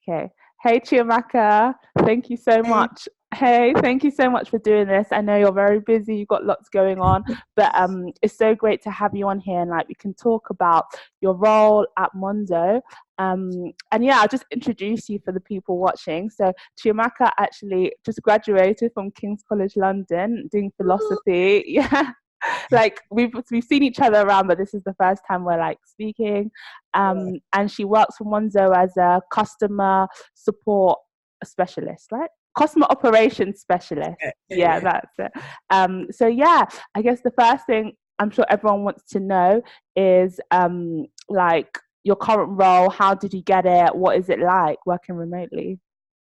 Okay. Hey, Chiamaka, thank you so Hey. much. Hey, thank you so much for doing this. I know you're very busy, you've got lots going on, but it's so great to have you on here and like we can talk about your role at Monzo. And yeah, I'll just introduce you for the people watching. So Chiamaka actually just graduated from King's College London doing Ooh. philosophy. Yeah. Like we've seen each other around, but this is the first time we're like speaking. Yeah. And she works for Monzo as a customer support specialist, right? Customer operations specialist. Yeah, yeah, Yeah, yeah. that's it. So yeah, I guess the first thing I'm sure everyone wants to know is like your current role. How did you get it? What is it like working remotely?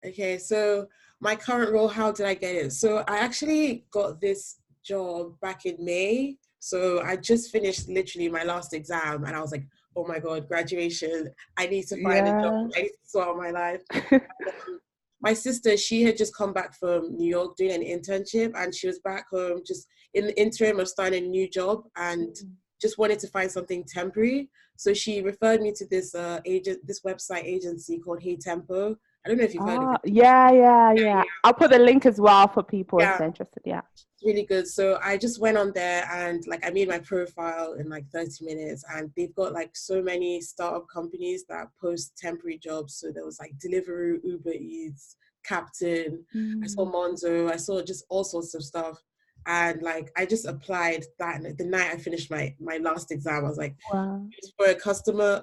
Okay, so my current role, how did I get it? So I actually got this job back in May. So I just finished literally my last exam and I was like, oh my God, graduation. I need to find a job. Yeah. I need to sort out my life. My sister, she had just come back from New York doing an internship and she was back home just in the interim of starting a new job and just wanted to find something temporary. So she referred me to this website agency called Hey Tempo. I don't know if you've heard of Ah, it. yeah, yeah, Yeah, yeah. yeah, I'll put the link as well for people if yeah. they're interested. Yeah. It's really good. So I just went on there and like I made my profile in like 30 minutes and they've got like so many startup companies that post temporary jobs. So there was like Deliveroo, Uber Eats, Captain, I saw Mm. Monzo, I saw just all sorts of stuff. And like I just applied that the night I finished my last exam. I was like, Wow. it's for a customer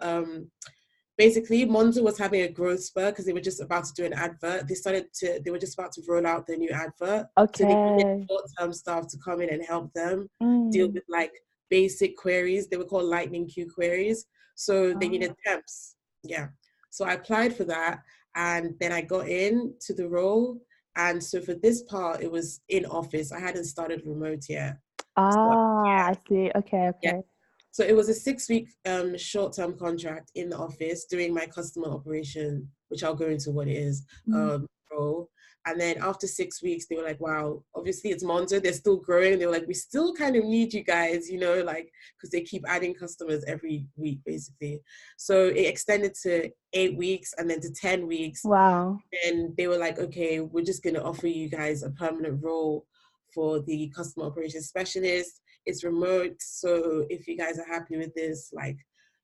basically Monzo was having a growth spur because they were just about to do an advert. They were just about to roll out the new advert. So they needed Okay. short-term staff to come in and help them deal Mm. with like basic queries. They were called lightning queue queries. So they Ah. needed temps. Yeah. So I applied for that and then I got in to the role. And so for this part, it was in office. I hadn't started remote yet. So Ah, I see. Okay, yeah, okay. so it was a 6 week short-term contract in the office doing my customer operation, which I'll go into what it is, Mm. role. And then after 6 weeks, they were like, wow, obviously it's Monzo, they're still growing. They were like, we still kind of need you guys, like, because they keep adding customers every week, basically. So it extended to 8 weeks and then to 10 weeks. Wow. And they were like, okay, we're just going to offer you guys a permanent role for the customer operations specialist. It's remote. So if you guys are happy with this, like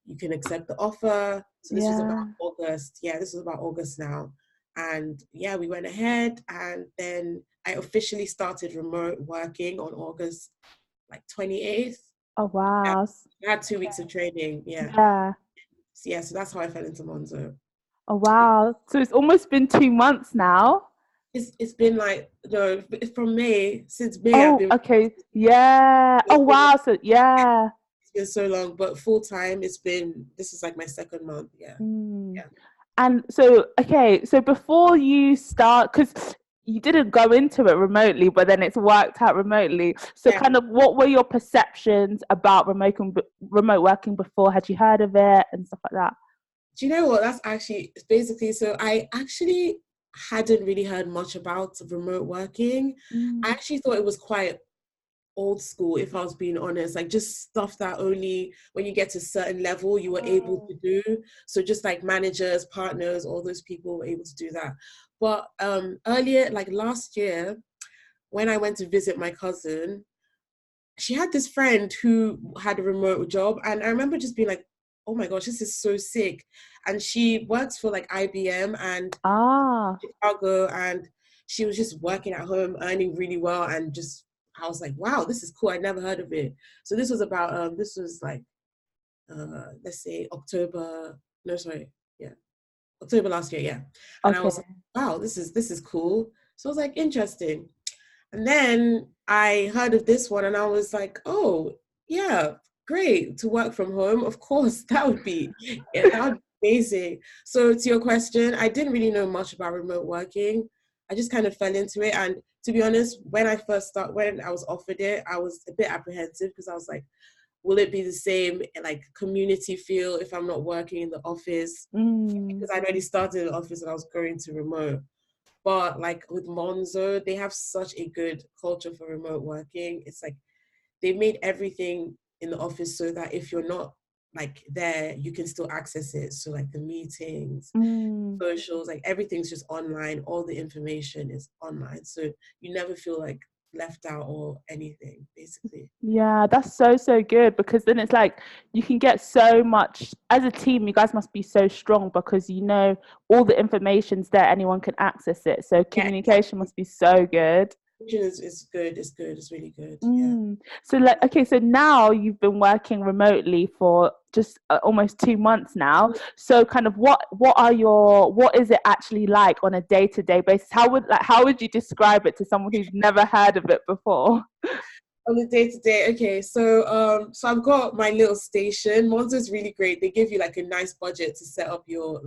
you can accept the offer. So this was about Yeah. August. Yeah, this was about August now. And yeah, we went ahead and then I officially started remote working on August like 28th. Oh, Yeah, wow. I had 2 weeks Okay. of training. Yeah. Yeah. So, yeah, so that's how I fell into Monzo. Oh, wow. So it's almost been 2 months now. It's been like no from May since May I've Oh, been okay. Yeah. Oh, it's been wow. So yeah. it's been so long, but full time this is like my second month. Yeah, Mm. yeah, And so, okay, so before you start, because you didn't go into it remotely, but then it's worked out remotely. So, yeah. kind of, what were your perceptions about remote working before? Had you heard of it and stuff like that? Do you know what? That's actually basically so I actually hadn't really heard much about remote working. I Mm. actually thought it was quite old school, if I was being honest, like just stuff that only when you get to a certain level you were able Oh. to do. So just like managers, partners, all those people were able to do that. But earlier, like last year, when I went to visit my cousin, she had this friend who had a remote job, and I remember just being like, "Oh my gosh, this is so sick!" And she works for like IBM and Ah, Chicago, and she was just working at home, earning really well, and just I was like, "Wow, this is cool. I never heard of it." So this was like let's say October. No, sorry, yeah, October last year, yeah. And I was okay. like, "Wow, this is cool." So I was like, "Interesting." And then I heard of this one and I was like, oh, yeah, great to work from home. Of course, yeah, that would be amazing. So to your question, I didn't really know much about remote working. I just kind of fell into it. And to be honest, when I was offered it, I was a bit apprehensive because I was like, will it be the same like community feel if I'm not working in the office? Mm. Because I'd already started in the office and I was going to remote. But like with Monzo, they have such a good culture for remote working. It's like they made everything in the office so that if you're not like there you can still access it. So like the meetings, Mm. socials, like everything's just online. All the information is online. So you never feel like left out or anything, basically. Yeah, that's so good, because then it's like you can get so much as a team. You guys must be so strong because you know all the information's there, anyone can access it. So Yeah, communication must be so good. is good. It's good. It's really good. Yeah. Mm. So like, okay, so now you've been working remotely for just almost 2 months now. So kind of what is it actually like on a day-to-day basis? How would you describe it to someone who's never heard of it before? On the day to day, okay. So I've got my little station. Monzo is really great. They give you like a nice budget to set up your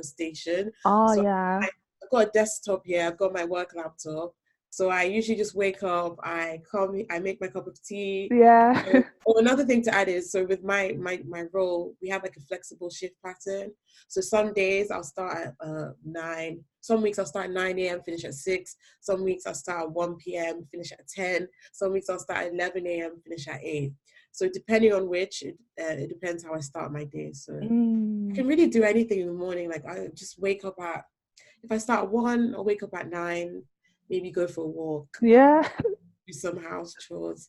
station. Oh So yeah. I've got a desktop here. I've got my work laptop. So I usually just wake up. I come. I make my cup of tea. Yeah. Oh, another thing to add is, so with my role, we have like a flexible shift pattern. So some days I'll start at 9. Some weeks I'll start at 9 a.m., finish at 6. Some weeks I'll start at 1 p.m., finish at 10. Some weeks I'll start at 11 a.m., finish at 8. So depending on which, it depends how I start my day. So I Mm. can really do anything in the morning. Like I just wake up at, if I start at 1, I'll wake up at 9, maybe go for a walk, Yeah. do some house chores,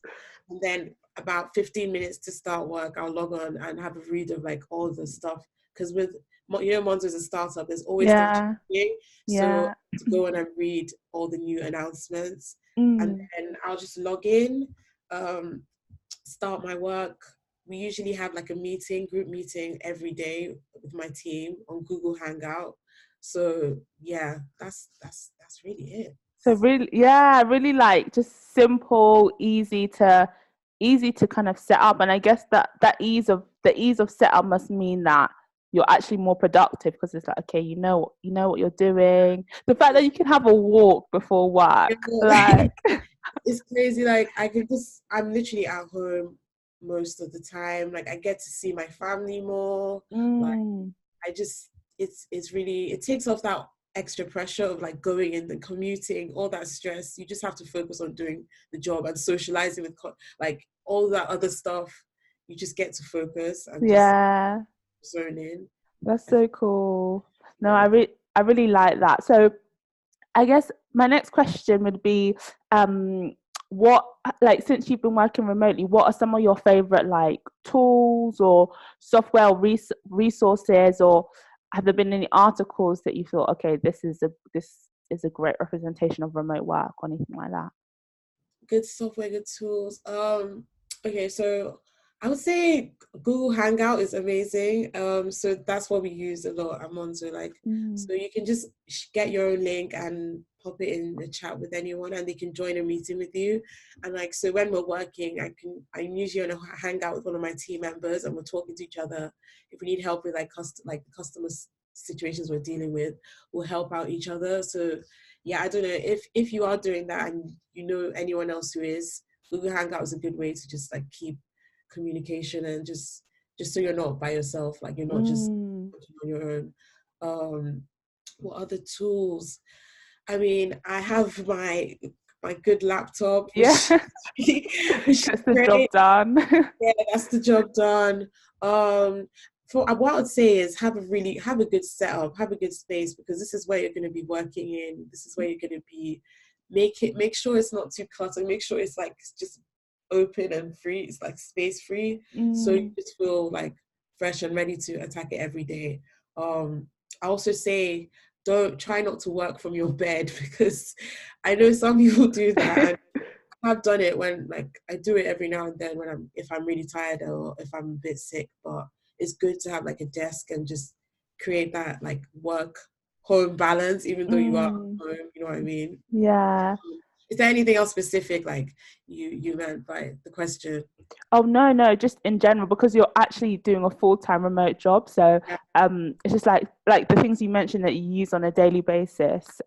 and then about 15 minutes to start work, I'll log on and have a read of like all the stuff. Because with Monzo is a startup, there's always stuff Yeah. changing. So Yeah. to go on and read all the new announcements, and Mm. then I'll just log in, um, start my work. We usually have like a group meeting every day with my team on Google Hangout. So yeah, that's really it. So really, yeah, really like just simple, easy to kind of set up. And I guess the ease of setup must mean that you're actually more productive, because it's like, okay, you know what you're doing. The fact that you can have a walk before work, like, It's crazy. Like I'm literally at home most of the time. Like I get to see my family more. Like mm, I just, it's really, it takes off that extra pressure of like going in and commuting, all that stress. You just have to focus on doing the job and socializing with like all that other stuff. You just get to focus and just yeah, zone in. that's I think, so cool. No, yeah. I really like that. So I guess my next question would be, what, like, since you've been working remotely, what are some of your favorite like tools or software resources, or have there been any articles that you thought, okay, this is a great representation of remote work, or anything like that? Good software, good tools. Okay, so I would say Google Hangout is amazing. So that's what we use a lot at Monzo. Like, Mm, so you can just get your own link and pop it in the chat with anyone, and they can join a meeting with you. And like, so when we're working, I'm usually on a hangout with one of my team members, and we're talking to each other. If we need help with like customer situations we're dealing with, we'll help out each other. So yeah, I don't know if you are doing that and you know anyone else who is, Google Hangout is a good way to just like keep communication, and just so you're not by yourself, like you're not just mm, on your own. Um, what other tools? I mean, I have my good laptop, which yeah. which is Gets the job great. done. Yeah, that's the job done. For what I would say is have a good setup, have a good space, because this is where you're going to be working in. This is where you're going to be. Make sure it's not too cluttered. Make sure it's like just open and free. It's like space free, so you Mm, just feel like fresh and ready to attack it every day. I also say don't try not to work from your bed because I know some people do that. I've done it when like I do it every now and then when if I'm really tired or if I'm a bit sick, but it's good to have like a desk and just create that like work home balance even though you are mm, home, you know what I mean? yeah. Is there anything else specific like you meant by the question? Oh no, no, just in general, because you're actually doing a full-time remote job. So Yeah. it's just like the things you mentioned that you use on a daily basis.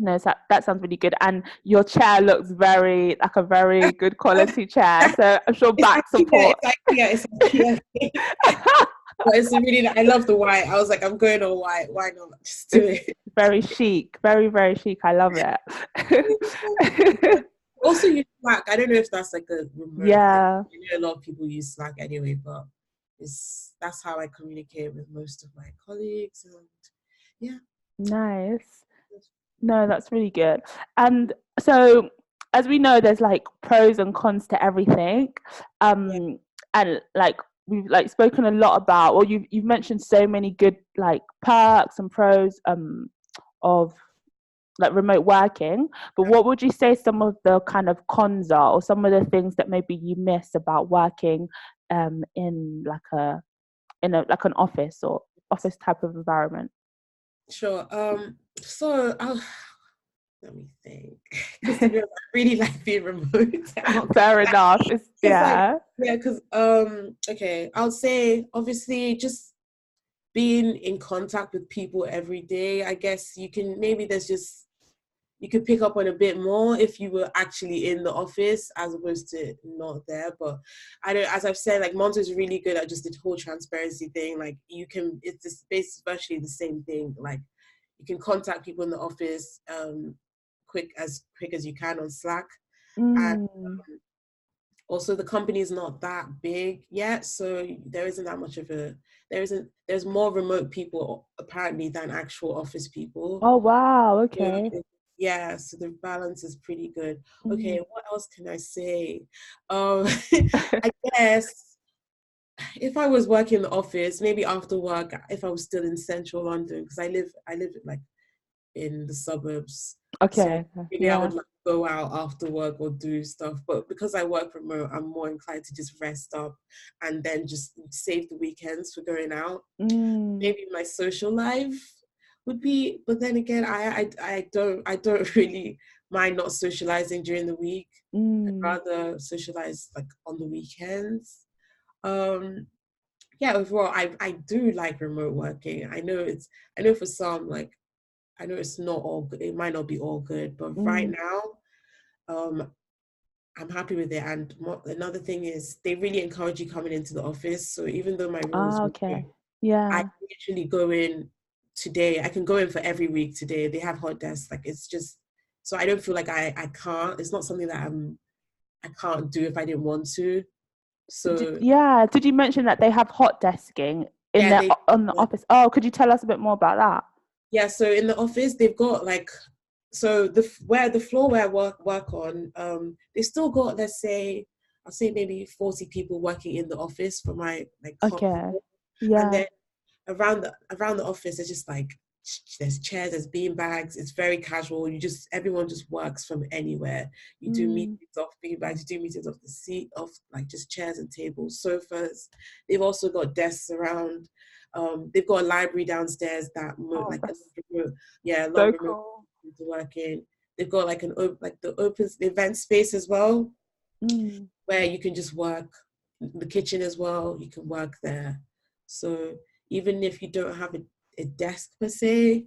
No, so that sounds really good. And your chair looks very like a very good quality chair. So I'm sure It's back IKEA, support. it's IKEA, it's IKEA. But it's really, I love the white. I was like, I'm going on white. Why not? Just do It's it. very chic, very, very chic. I love it. Also use Slack. I don't know if that's like a remote thing. Yeah. I know a lot of people use Slack anyway, but that's how I communicate with most of my colleagues, and yeah. Nice. No, that's really good. And so, as we know, there's like pros and cons to everything. Yeah, And like we've like spoken a lot about, or you've mentioned so many good like perks and pros of like remote working. But what would you say some of the kind of cons are, or some of the things that maybe you miss about working in like a like an office or office type of environment? sure. So I'll let me think, because to be honest, I really like being remote. Fair enough. It's It's like, yeah. yeah, because okay, I would say obviously just being in contact with people every day. I guess you can maybe there's just you could pick up on a bit more if you were actually in the office as opposed to not there. But I don't, as I've said, like Monzo is really good at just the whole transparency thing. Like you can, it's this basically virtually the same thing. Like you can contact people in the office quick as you can on Slack. And Mm, also the company is not that big yet, so there isn't that much of a there's more remote people apparently than actual office people. oh wow, Yeah, okay. yeah, so the balance is pretty good. Okay, Mm. what else can I say? Um, I guess if I was working in the office, maybe after work, if I was still in central London, because I live like in the suburbs, so Okay, maybe I yeah. would like go out after work or do stuff. But because I work remote, I'm more inclined to just rest up and then just save the weekends for going out. Mm, Maybe my social life would be, but then again, I don't really mind not socializing during the week. I'd mm, rather socialize like on the weekends. Um, yeah, overall, I do like remote working. I know for some, like I know it's not all good. It might not be all good, but right mm. now, um, I'm happy with it. And another thing is, they really encourage you coming into the office. So even though my role is Ah, remote, okay. I Yeah. can literally go in today. I can go in for every week today. They have hot desks. Like it's just so I don't feel like I can't. It's not something that I can't do if I didn't want to. So Yeah. Did you mention that they have hot desking in yeah, their on the office? Oh, could you tell us a bit more about that? yeah. So in the office, they've got like so where the floor where I work on, they still got, let's say, I'll say maybe 40 people working in the office for my like Okay. floor. And Yeah. then around the office, it's just like there's chairs, there's bean bags. It's very casual. Everyone just works from anywhere. You do Mm. meetings off bean bags. You do meetings off the seat, off like just chairs and tables, sofas. They've also got desks around. They've got a library downstairs that Oh, like that's yeah, a lot so of remote cool. to work in. They've got like like the open event space as well, Mm. where you can just work. The kitchen as well, you can work there. So even if you don't have a desk per se,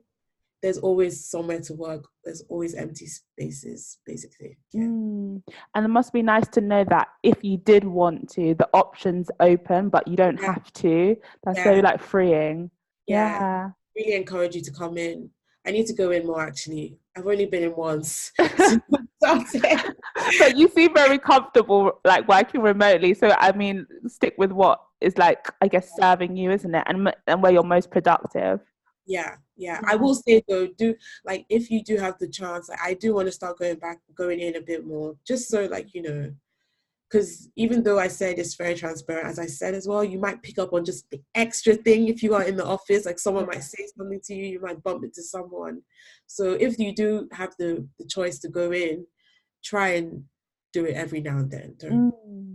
there's always somewhere to work. There's always empty spaces, basically. Yeah. Mm. And it must be nice to know that if you did want to, the option's open, but you don't Yeah. have to. That's so Yeah. like freeing. Yeah. Yeah. Really encourage you to come in. I need to go in more actually. I've only been in once since I started. But you seem very comfortable like working remotely. So I mean, stick with what is like, I guess, serving you, isn't it? And where you're most productive. Yeah, yeah. I Yeah. will say though, do like if you do have the chance, like, I do want to start going in a bit more, just so like because even though I said it's very transparent, as I said as well, you might pick up on just the extra thing if you are in the office. Like someone might say something to you, you might bump into someone. So if you do have the choice to go in, try and do it every now and then. Mm.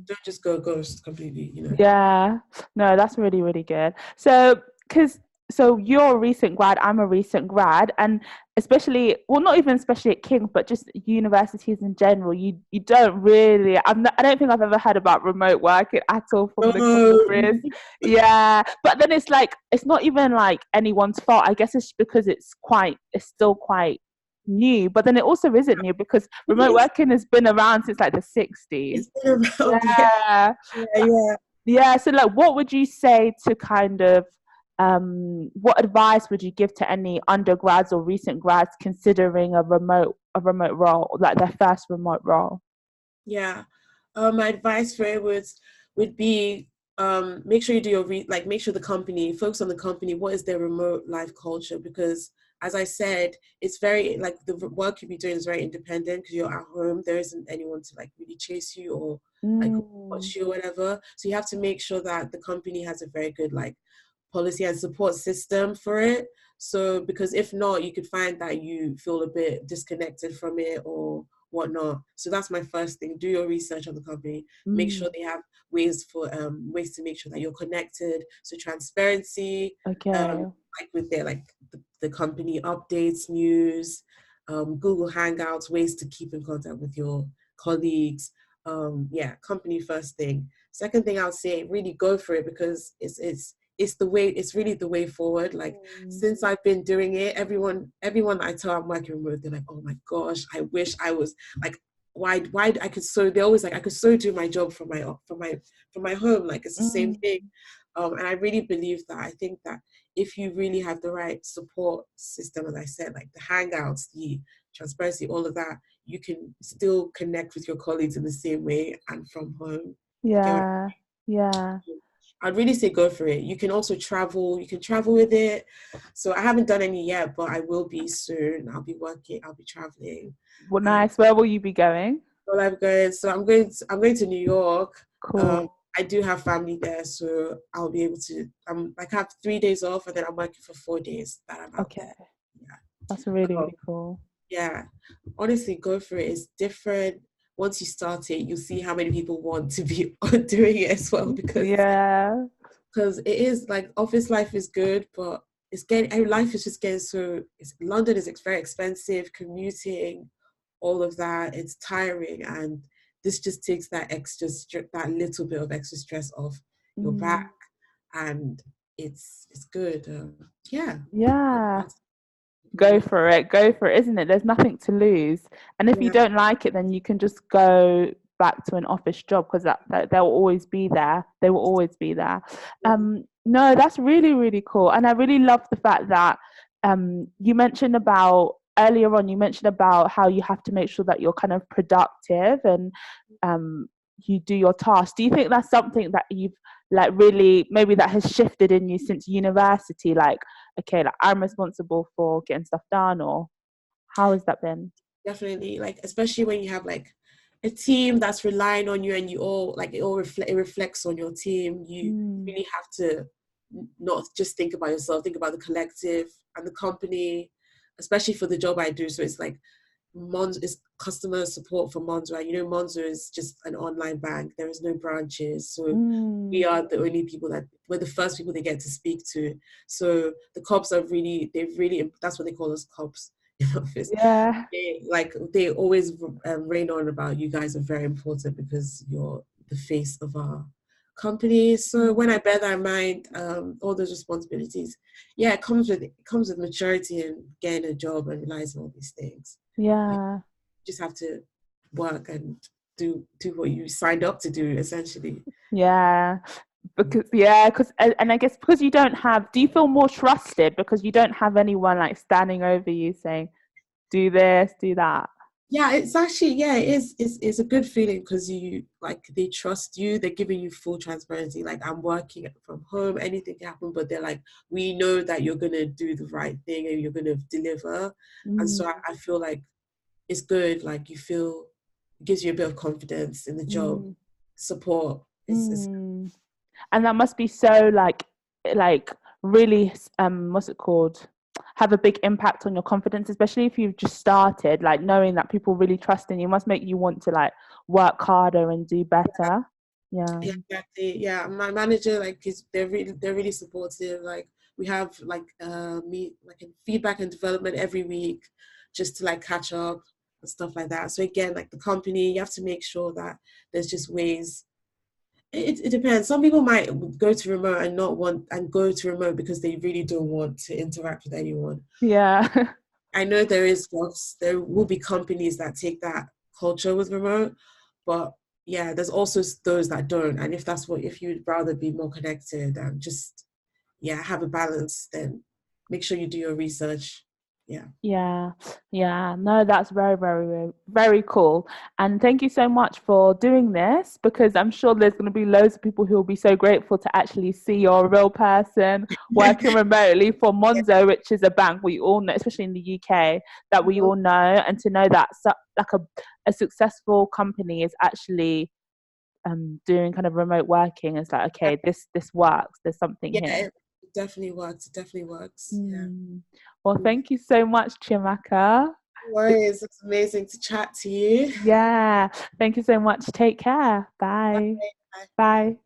Don't just go ghost completely. Yeah, no, that's really, really good. So, because you're a recent grad, I'm a recent grad, and especially, well, not even especially at King's, but just universities in general, you don't really. I don't think I've ever heard about remote working at all from the couple of No. years. Yeah, but then it's like it's not even like anyone's fault. I guess it's because it's still quite new, but then it also isn't new because remote It's, working has been around since like the 60s. it's been around, yeah, Yeah. yeah, yeah. Yeah, so like what would you say to kind of what advice would you give to any undergrads or recent grads considering a remote role, like their first remote role? Yeah. My advice for it would be make sure you do your make sure the company focus on the company. What is their remote life culture? Because as I said, it's very like the work you'll be doing is very independent because you're at home. There isn't anyone to like really chase you or like Mm. watch you or whatever. So you have to make sure that the company has a very good like policy and support system for it. So because if not, you could find that you feel a bit disconnected from it or whatnot. So that's my first thing. Do your research on the company. Make Mm. sure they have ways to make sure that you're connected. So transparency, Okay. like with their like the company updates, news, Google Hangouts, ways to keep in contact with your colleagues. Yeah, company first thing. Second thing I'll say, really go for it because it's the way, it's really the way forward. Like Mm. since I've been doing it, everyone I tell I'm working remote, they're like, oh my gosh, I wish I was like, why I could so, they're always like, I could so do my job from my home, like it's the same Mm. thing. And I really believe that. I think that if you really have the right support system, as I said, like the hangouts, the transparency, all of that, you can still connect with your colleagues in the same way and from home. You get what Yeah. Yeah. I'd really say go for it. You can also travel. You can travel with it. So I haven't done any yet, but I will be soon. I'll be working. I'll be traveling. Well, And nice. Where will you be going? well, I'm going. So I'm going to New York. Cool. I do have family there, so I'll be able to. I'm like I have 3 days off, and then I'm working for 4 days that I'm out Okay. there. Yeah. That's really, Um, really cool. yeah. Honestly, go for it. It's different. Once you start it, you'll see how many people want to be doing it as well Yeah. because it is like office life is good, but it's getting life is just getting so. London is very expensive, commuting, all of that. It's tiring, and this just takes that that little bit of extra stress off your back, Mm. and it's good. Yeah, Yeah. Go really, for it. Go for it, isn't it? There's nothing to lose. And if you yeah, don't like it, then you can just go back to an office job because that they'll always be there. They will always be there. No, that's really, really cool. And I really love the fact that you mentioned about earlier on, you mentioned about how you have to make sure that you're kind of productive and um, you do your tasks. Do you think that's something that you've like really maybe that has shifted in you since university? Like, okay, like I'm responsible for getting stuff done, or how has that been? definitely. Like especially when you have like a team that's relying on you, and you all like it reflects on your team. You Mm. really have to not just think about yourself, think about the collective and the company, especially for the job I do. So it's like Monzo is customer support for Monzo. Right? You know, Monzo is just an online bank. There is no branches. So we Mm. are the only people that we're the first people they get to speak to. So the cops are really, that's what they call us, cops in office. Yeah. They always rain on about you guys are very important because you're the face of our company. So when I bear that in mind, all those responsibilities, yeah, it comes with maturity and getting a job and realizing all these things. You Yeah. just have to work and do what you signed up to do, essentially. Yeah. Because and I guess because you don't have, do you feel more trusted because you don't have anyone like standing over you saying, do this, do that? Yeah, it's actually, yeah, it's a good feeling because you like they trust you, they're giving you full transparency. Like I'm working from home, anything can happen, but they're like, we know that you're gonna do the right thing and you're gonna deliver. And Mm. so I feel like it's good, like you feel it gives you a bit of confidence in the job. Mm. Support is Mm. And that must be so like really what's it called, have a big impact on your confidence, especially if you've just started, like knowing that people really trust in you must make you want to like work harder and do better. Yeah. yeah, exactly. Yeah, my manager like is they're really supportive. Like we have like me like a feedback and development every week, just to like catch up and stuff like that. So again, like the company, you have to make sure that there's just ways. It depends. Some people might go to remote and not want and go to remote because they really don't want to interact with anyone. Yeah. I know there will be companies that take that culture with remote, but yeah, there's also those that don't. And if you'd rather be more connected and just, yeah, have a balance, then make sure you do your research. Yeah, no, that's very, very, very cool. And thank you so much for doing this, because I'm sure there's going to be loads of people who will be so grateful to actually see you're a real person working remotely for Monzo, which is a bank we all know, especially in the UK, that we all know, and to know that like a successful company is actually doing kind of remote working. Is like, okay, this works. There's something here. It definitely works. It definitely works. Well, thank you so much, Chiamaka. No worries. It's amazing to chat to you. Yeah, thank you so much. Take care. Bye. Bye. Bye. Bye.